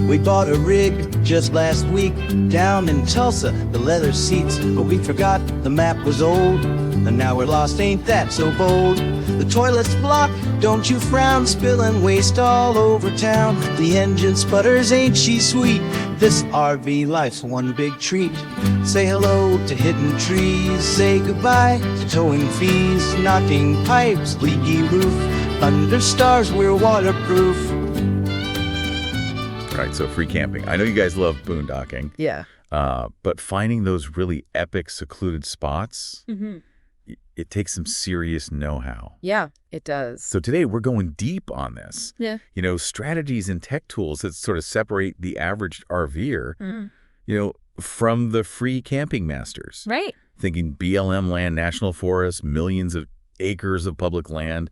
We bought a rig just last week down in Tulsa, the leather seats, but we forgot the map was old, and now we're lost, ain't that so bold? The toilet's blocked, don't you frown, spilling waste all over town. The engine sputters, ain't she sweet? This RV life's one big treat. Say hello to hidden trees, say goodbye to towing fees, knocking pipes, leaky roof, under stars, we're waterproof. All right, so free camping. I know you guys love boondocking. Yeah. But finding those really epic, secluded spots, it takes some serious know-how. Yeah, it does. So today we're going deep on this. Yeah. You know, strategies and tech tools that sort of separate the average RVer, you know, from the free camping masters. Right. Thinking BLM land, national forests, millions of acres of public land,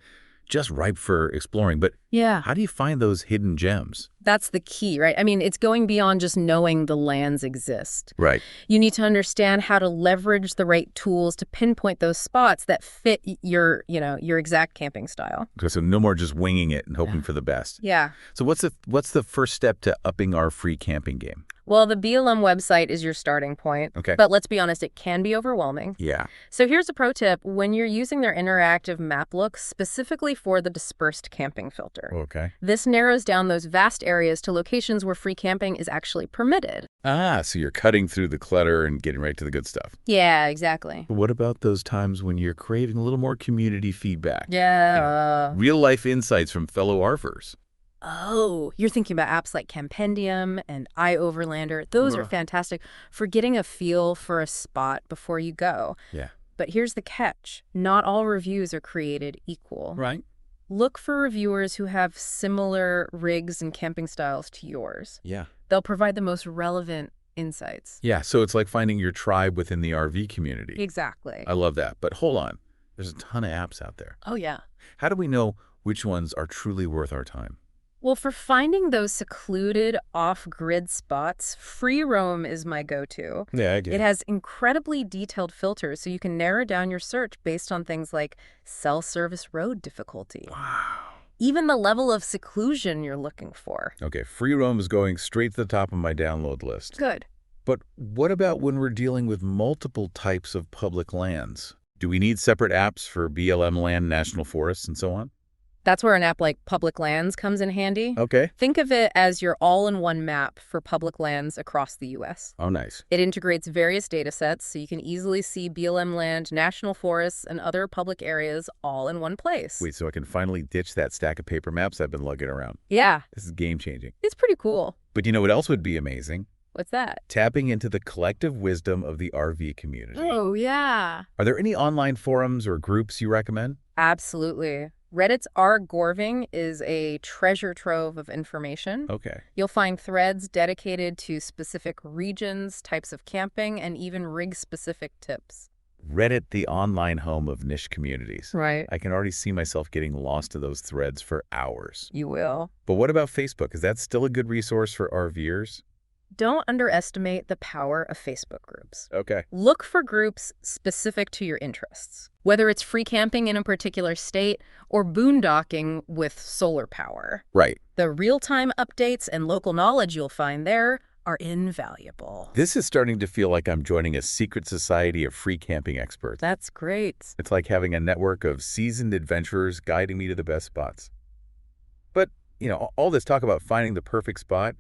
just ripe for exploring. But yeah, how do you find those hidden gems? That's the key, right? I mean, it's going beyond just knowing the lands exist. Right. You need to understand how to leverage the right tools to pinpoint those spots that fit your exact camping style. Okay, so no more just winging it and hoping for the best. Yeah. So what's the first step to upping our free camping game? Well, the BLM website is your starting point. Okay. But let's be honest, it can be overwhelming. Yeah. So here's a pro tip. When you're using their interactive map look specifically for the dispersed camping filter, Okay. this narrows down those vast areas to locations where free camping is actually permitted. Ah, so you're cutting through the clutter and getting right to the good stuff. Yeah, exactly. But what about those times when you're craving a little more community feedback? Yeah. Real-life insights from fellow RVers. Oh, you're thinking about apps like Campendium and iOverlander. Those are fantastic for getting a feel for a spot before you go. Yeah. But here's the catch. Not all reviews are created equal. Right. Look for reviewers who have similar rigs and camping styles to yours. Yeah. They'll provide the most relevant insights. Yeah, so it's like finding your tribe within the RV community. Exactly. I love that. But hold on. There's a ton of apps out there. Oh, yeah. How do we know which ones are truly worth our time? Well, for finding those secluded, off-grid spots, Free Roam is my go-to. Yeah, I get It has incredibly detailed filters, so you can narrow down your search based on things like cell service road difficulty. Wow. Even the level of seclusion you're looking for. Okay, Free Roam is going straight to the top of my download list. Good. But what about when we're dealing with multiple types of public lands? Do we need separate apps for BLM land, national forests, and so on? That's where an app like Public Lands comes in handy. Okay. Think of it as your all-in-one map for public lands across the U.S. Oh, nice. It integrates various data sets, so you can easily see BLM land, national forests, and other public areas all in one place. Wait, so I can finally ditch that stack of paper maps I've been lugging around. Yeah. This is game-changing. It's pretty cool. But you know what else would be amazing? What's that? Tapping into the collective wisdom of the RV community. Oh, yeah. Are there any online forums or groups you recommend? Absolutely. Reddit's r/Gorving is a treasure trove of information. Okay. You'll find threads dedicated to specific regions, types of camping, and even rig-specific tips. Reddit, the online home of niche communities. Right. I can already see myself getting lost to those threads for hours. You will. But what about Facebook? Is that still a good resource for RVers? Don't underestimate the power of Facebook groups. Okay. Look for groups specific to your interests, whether it's free camping in a particular state or boondocking with solar power. Right. The real-time updates and local knowledge you'll find there are invaluable. This is starting to feel like I'm joining a secret society of free camping experts. That's great. It's like having a network of seasoned adventurers guiding me to the best spots. But, you know, all this talk about finding the perfect spot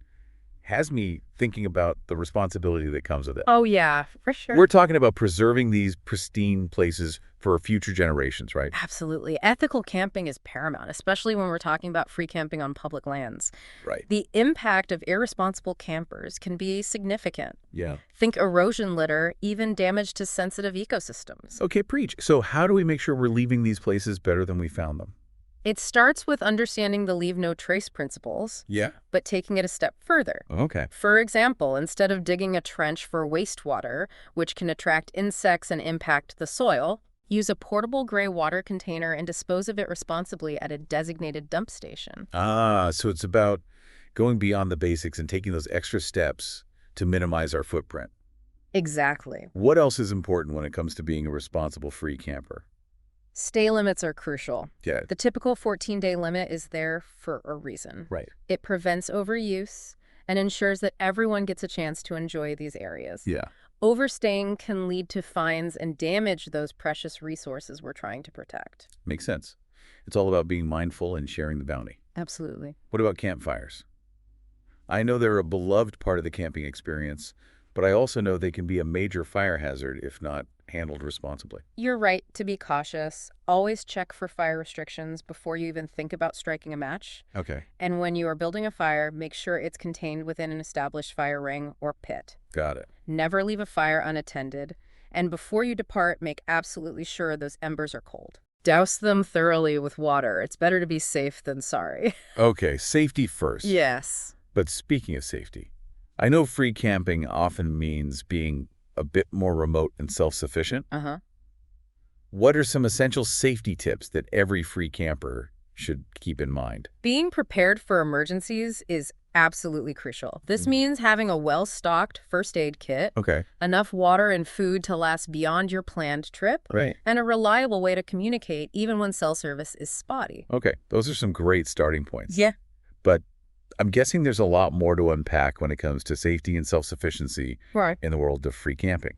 has me thinking about the responsibility that comes with it. Oh, yeah, for sure. We're talking about preserving these pristine places for future generations, right? Absolutely. Ethical camping is paramount, especially when we're talking about free camping on public lands. Right. The impact of irresponsible campers can be significant. Yeah. Think erosion litter, even damage to sensitive ecosystems. Okay, preach. So how do we make sure we're leaving these places better than we found them? It starts with understanding the leave no trace principles, Yeah. but taking it a step further. Okay. For example, instead of digging a trench for wastewater, which can attract insects and impact the soil, use a portable gray water container and dispose of it responsibly at a designated dump station. Ah, so it's about going beyond the basics and taking those extra steps to minimize our footprint. Exactly. What else is important when it comes to being a responsible free camper? Stay limits are crucial. Yeah. The typical 14-day limit is there for a reason. Right. It prevents overuse and ensures that everyone gets a chance to enjoy these areas. Yeah. Overstaying can lead to fines and damage those precious resources we're trying to protect. Makes sense. It's all about being mindful and sharing the bounty. Absolutely. What about campfires? I know they're a beloved part of the camping experience, but I also know they can be a major fire hazard if not handled responsibly. You're right to be cautious. Always check for fire restrictions before you even think about striking a match. Okay. And when you are building a fire, make sure it's contained within an established fire ring or pit. Got it. Never leave a fire unattended. And before you depart, make absolutely sure those embers are cold. Douse them thoroughly with water. It's better to be safe than sorry. Okay, safety first. Yes. But speaking of safety, I know free camping often means being a bit more remote and self-sufficient. Uh-huh. What are some essential safety tips that every free camper should keep in mind? Being prepared for emergencies is absolutely crucial. This means having a well-stocked first aid kit, Okay. enough water and food to last beyond your planned trip, Right. and a reliable way to communicate even when cell service is spotty. Okay, those are some great starting points. Yeah. But I'm guessing there's a lot more to unpack when it comes to safety and self-sufficiency Right. in the world of free camping.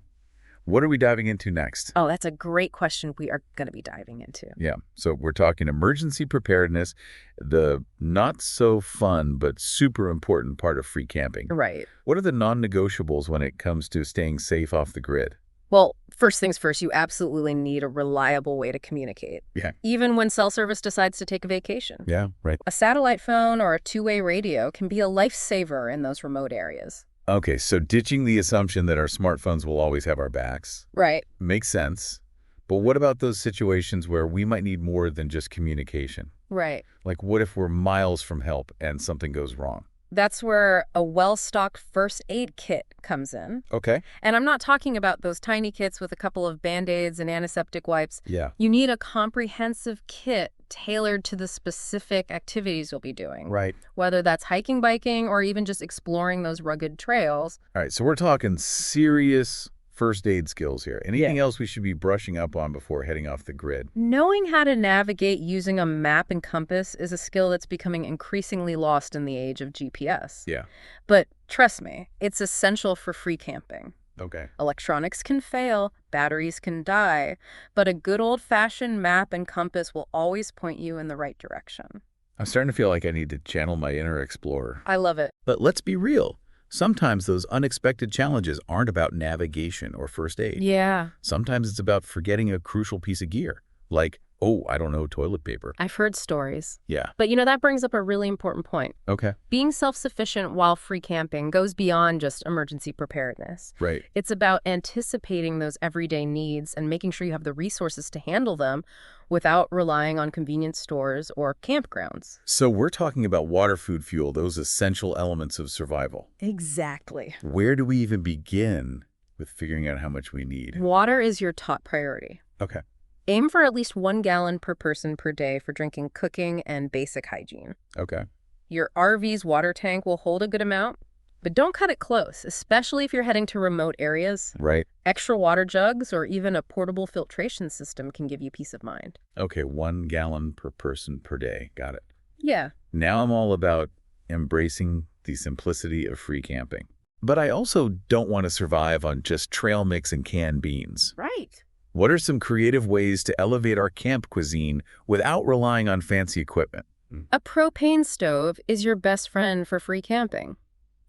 What are we diving into next? Oh, that's a great question we are going to be diving into. Yeah, so we're talking emergency preparedness, the not so fun but super important part of free camping. Right. What are the non-negotiables when it comes to staying safe off the grid? Well, first things first, you absolutely need a reliable way to communicate. Yeah. Even when cell service decides to take a vacation. Yeah, right. A satellite phone or a two-way radio can be a lifesaver in those remote areas. Okay, so ditching the assumption that our smartphones will always have our backs Right. makes sense. But what about those situations where we might need more than just communication? Right. Like what if we're miles from help and something goes wrong? That's where a well-stocked first aid kit comes in. Okay. And I'm not talking about those tiny kits with a couple of Band-Aids and antiseptic wipes. Yeah. You need a comprehensive kit tailored to the specific activities you'll be doing. Right. Whether that's hiking, biking, or even just exploring those rugged trails. All right, so we're talking serious first aid skills here. Anything else we should be brushing up on before heading off the grid? Knowing how to navigate using a map and compass is a skill that's becoming increasingly lost in the age of GPS. Yeah. But trust me, it's essential for free camping. Okay. Electronics can fail, batteries can die, but a good old-fashioned map and compass will always point you in the right direction. I'm starting to feel like I need to channel my inner explorer. I love it. But let's be real. Sometimes those unexpected challenges aren't about navigation or first aid. Yeah. Sometimes it's about forgetting a crucial piece of gear, like, oh, I don't know, toilet paper. I've heard stories. Yeah. But that brings up a really important point. Okay. Being self-sufficient while free camping goes beyond just emergency preparedness. Right. It's about anticipating those everyday needs and making sure you have the resources to handle them without relying on convenience stores or campgrounds. So we're talking about water, food, fuel, those essential elements of survival. Exactly. Where do we even begin with figuring out how much we need? Water is your top priority. Okay. Aim for at least 1 gallon per person per day for drinking, cooking, and basic hygiene. Okay. Your RV's water tank will hold a good amount, but don't cut it close, especially if you're heading to remote areas. Right. Extra water jugs or even a portable filtration system can give you peace of mind. Okay, 1 gallon per person per day. Got it. Yeah. Now I'm all about embracing the simplicity of free camping. But I also don't want to survive on just trail mix and canned beans. Right. What are some creative ways to elevate our camp cuisine without relying on fancy equipment? A propane stove is your best friend for free camping.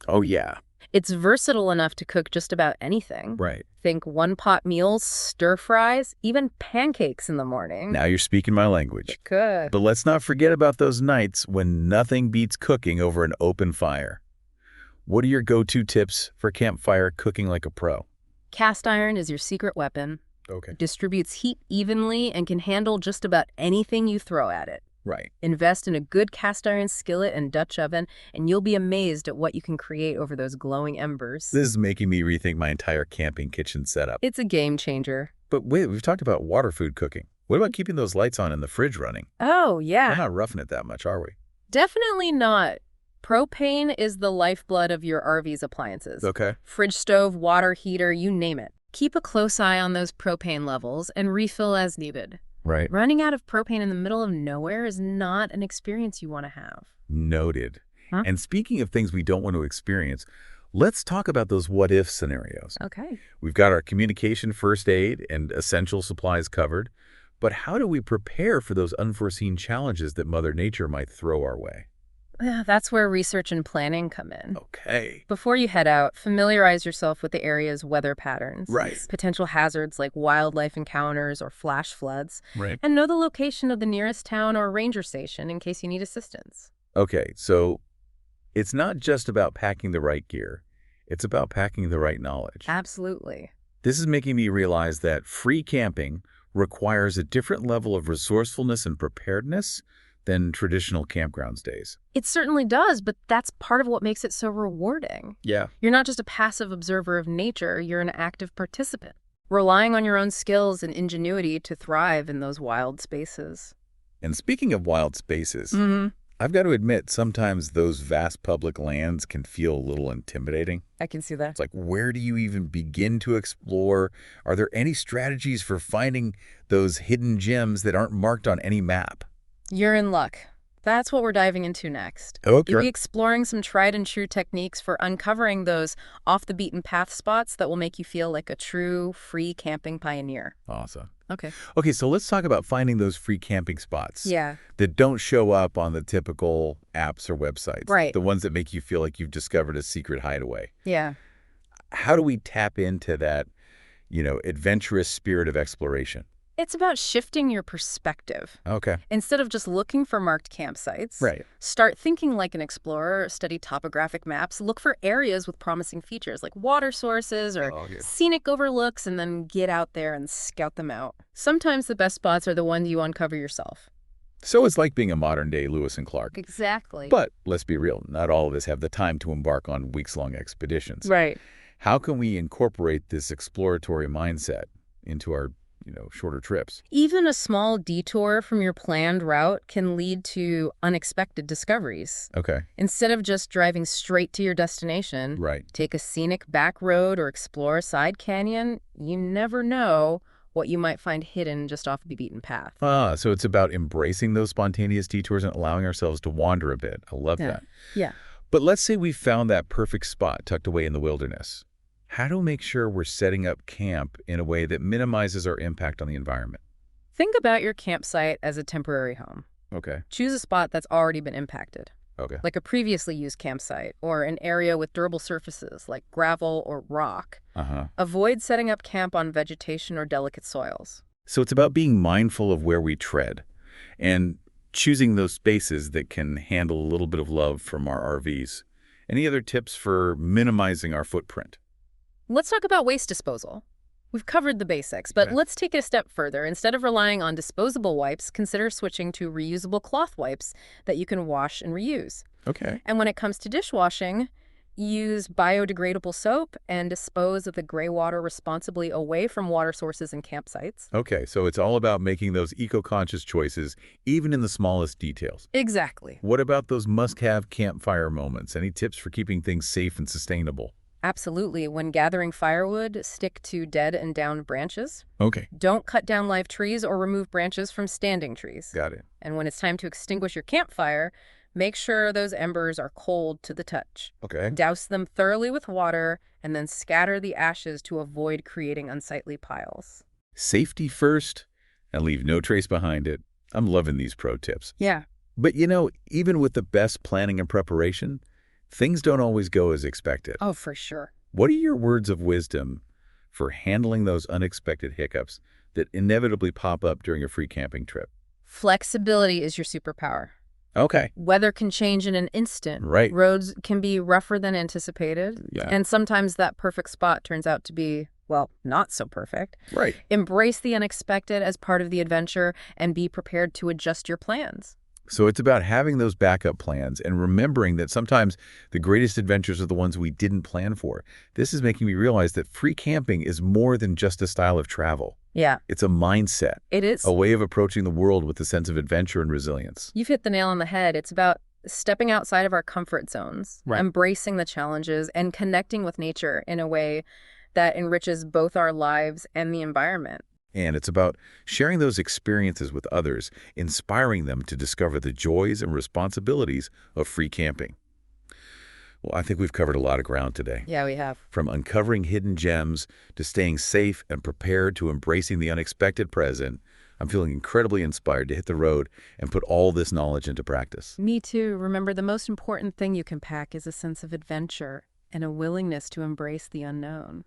Oh, yeah. It's versatile enough to cook just about anything. Right. Think one-pot meals, stir fries, even pancakes in the morning. Now you're speaking my language. Good. But let's not forget about those nights when nothing beats cooking over an open fire. What are your go-to tips for campfire cooking like a pro? Cast iron is your secret weapon. Okay. Distributes heat evenly and can handle just about anything you throw at it. Right. Invest in a good cast iron skillet and Dutch oven, and you'll be amazed at what you can create over those glowing embers. This is making me rethink my entire camping kitchen setup. It's a game changer. But wait, we've talked about water food cooking. What about keeping those lights on in the fridge running? Oh, We're yeah. not roughing it that much, are we? Definitely not. Propane is the lifeblood of your RV's appliances. Okay. Fridge stove, water heater, you name it. Keep a close eye on those propane levels and refill as needed. Right. Running out of propane in the middle of nowhere is not an experience you want to have. Noted. And speaking of things we don't want to experience, let's talk about those what-if scenarios. Okay. We've got our communication, first aid, and essential supplies covered, but how do we prepare for those unforeseen challenges that Mother Nature might throw our way? Yeah, that's where research and planning come in. Okay. Before you head out, familiarize yourself with the area's weather patterns, Right. potential hazards like wildlife encounters or flash floods, Right. and know the location of the nearest town or ranger station in case you need assistance. Okay, so it's not just about packing the right gear. It's about packing the right knowledge. Absolutely. This is making me realize that free camping requires a different level of resourcefulness and preparedness than traditional campgrounds days. It certainly does, but that's part of what makes it so rewarding. Yeah. You're not just a passive observer of nature, you're an active participant, relying on your own skills and ingenuity to thrive in those wild spaces. And speaking of wild spaces, Mm-hmm. I've got to admit, sometimes those vast public lands can feel a little intimidating. I can see that. It's like, where do you even begin to explore? Are there any strategies for finding those hidden gems that aren't marked on any map? You're in luck. That's what we're diving into next. Okay. You'll be exploring some tried and true techniques for uncovering those off-the-beaten-path spots that will make you feel like a true free camping pioneer. Awesome. Okay. Okay, so let's talk about finding those free camping spots. Yeah. That don't show up on the typical apps or websites. Right. The ones that make you feel like you've discovered a secret hideaway. Yeah. How do we tap into that, adventurous spirit of exploration? It's about shifting your perspective. Okay. Instead of just looking for marked campsites, Right. start thinking like an explorer, study topographic maps, look for areas with promising features like water sources or scenic overlooks, and then get out there and scout them out. Sometimes the best spots are the ones you uncover yourself. So it's like being a modern-day Lewis and Clark. Exactly. But let's be real, not all of us have the time to embark on weeks-long expeditions. Right. How can we incorporate this exploratory mindset into our shorter trips? Even a small detour from your planned route can lead to unexpected discoveries. Okay. Instead of just driving straight to your destination, Right. take a scenic back road or explore a side canyon. You never know what you might find hidden just off the beaten path. So it's about embracing those spontaneous detours and allowing ourselves to wander a bit. I love that. Yeah. But let's say we found that perfect spot tucked away in the wilderness. How do we make sure we're setting up camp in a way that minimizes our impact on the environment? Think about your campsite as a temporary home. Okay. Choose a spot that's already been impacted, Okay. like a previously used campsite or an area with durable surfaces like gravel or rock. Uh-huh. Avoid setting up camp on vegetation or delicate soils. So it's about being mindful of where we tread and choosing those spaces that can handle a little bit of love from our RVs. Any other tips for minimizing our footprint? Let's talk about waste disposal. We've covered the basics, but Okay. let's take it a step further. Instead of relying on disposable wipes, consider switching to reusable cloth wipes that you can wash and reuse. Okay. And when it comes to dishwashing, use biodegradable soap and dispose of the gray water responsibly away from water sources and campsites. Okay, so it's all about making those eco-conscious choices, even in the smallest details. Exactly. What about those must-have campfire moments? Any tips for keeping things safe and sustainable? Absolutely. When gathering firewood, stick to dead and downed branches. Okay. Don't cut down live trees or remove branches from standing trees. Got it. And when it's time to extinguish your campfire, make sure those embers are cold to the touch. Okay. Douse them thoroughly with water and then scatter the ashes to avoid creating unsightly piles. Safety first and leave no trace behind it. I'm loving these pro tips. Yeah. But even with the best planning and preparation, things don't always go as expected. Oh, for sure. What are your words of wisdom for handling those unexpected hiccups that inevitably pop up during a free camping trip? Flexibility is your superpower. Okay. Weather can change in an instant. Right. Roads can be rougher than anticipated. Yeah. And sometimes that perfect spot turns out to be, well, not so perfect. Right. Embrace the unexpected as part of the adventure and be prepared to adjust your plans. So it's about having those backup plans and remembering that sometimes the greatest adventures are the ones we didn't plan for. This is making me realize that free camping is more than just a style of travel. Yeah, It's a mindset, it is. a way of approaching the world with a sense of adventure and resilience. You've hit the nail on the head. It's about stepping outside of our comfort zones, Right. embracing the challenges, and connecting with nature in a way that enriches both our lives and the environment. And it's about sharing those experiences with others, inspiring them to discover the joys and responsibilities of free camping. Well, I think we've covered a lot of ground today. Yeah, we have. From uncovering hidden gems to staying safe and prepared to embracing the unexpected present, I'm feeling incredibly inspired to hit the road and put all this knowledge into practice. Me too. Remember, the most important thing you can pack is a sense of adventure and a willingness to embrace the unknown.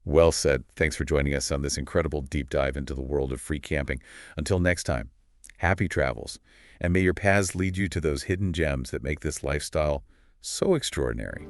Well said. Thanks for joining us on this incredible deep dive into the world of free camping. Until next time, happy travels, and may your paths lead you to those hidden gems that make this lifestyle so extraordinary.